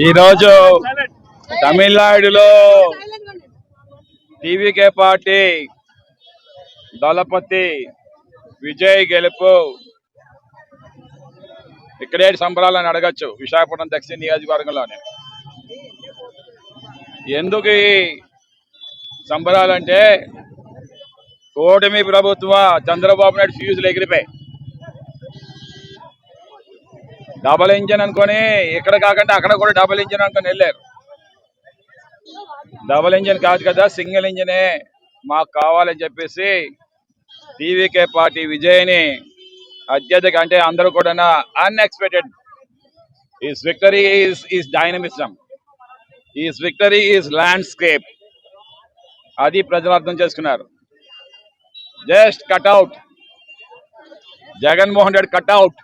ఈరోజు తమిళనాడులో TVK party దళపతి విజయ్ గెలుపు ఇక్కడే సంబరాలని అడగచ్చు. విశాఖపట్నం దక్షిణ నియోజకవర్గంలోనే ఎందుకు ఈ సంబరాలంటే కూటమి ప్రభుత్వ చంద్రబాబు నాయుడు ఫ్యూజులు ఎగిరిపోయి డబల్ ఇంజిన్ అనుకొని ఇక్కడ కాకుండా అక్కడ కూడా డబల్ ఇంజిన్ అనుకొని వెళ్ళారు. డబల్ ఇంజిన్ కాదు కదా, సింగిల్ ఇంజినే మాకు కావాలని చెప్పేసి టీవీకే పార్టీ విజయ్ని అత్యధిక అంటే అందరూ కూడా unexpected. Is victory is dynamism, is victory is landscape. అది ప్రజలు అర్థం చేసుకున్నారు. Just cutout Jaganmohan Reddy cutout.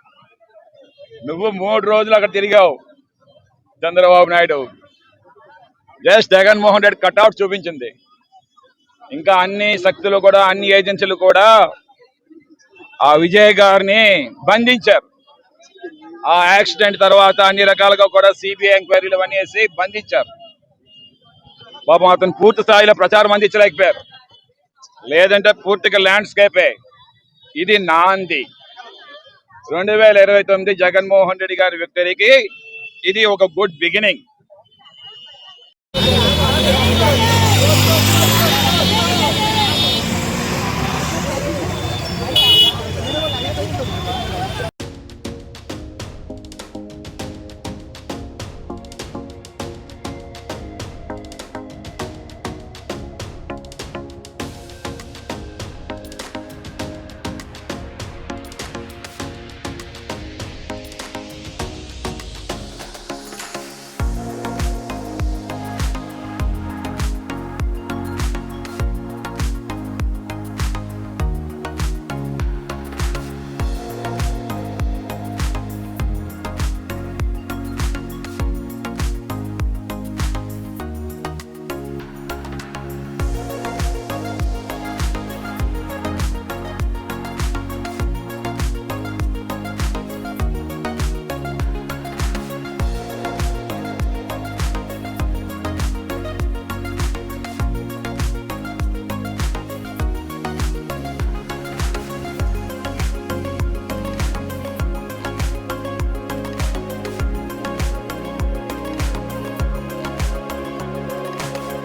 నువ్వు 3 రోజులు అక్కడ తిరిగావు చంద్రబాబు నాయుడు. జస్ట్ జగన్మోహన్ రెడ్డి కట్అవుట్ చూపించింది. ఇంకా అన్ని శక్తులు కూడా అన్ని ఏజెన్సీలు కూడా ఆ విజయ్ గారిని బంధించారు. ఆ యాక్సిడెంట్ తర్వాత అన్ని రకాలుగా కూడా సిబిఐ ఎంక్వైరీలు అన్నీ వేసి బంధించారు. పాపం అతను పూర్తి స్థాయిలో ప్రచారం అందించలేకపోయారు. లేదంటే పూర్తిగా ల్యాండ్స్కేపే. ఇది నాంది 2029 జగన్మోహన్ రెడ్డి గారి విక్టరీకి ఇది ఒక గుడ్ బిగినింగ్.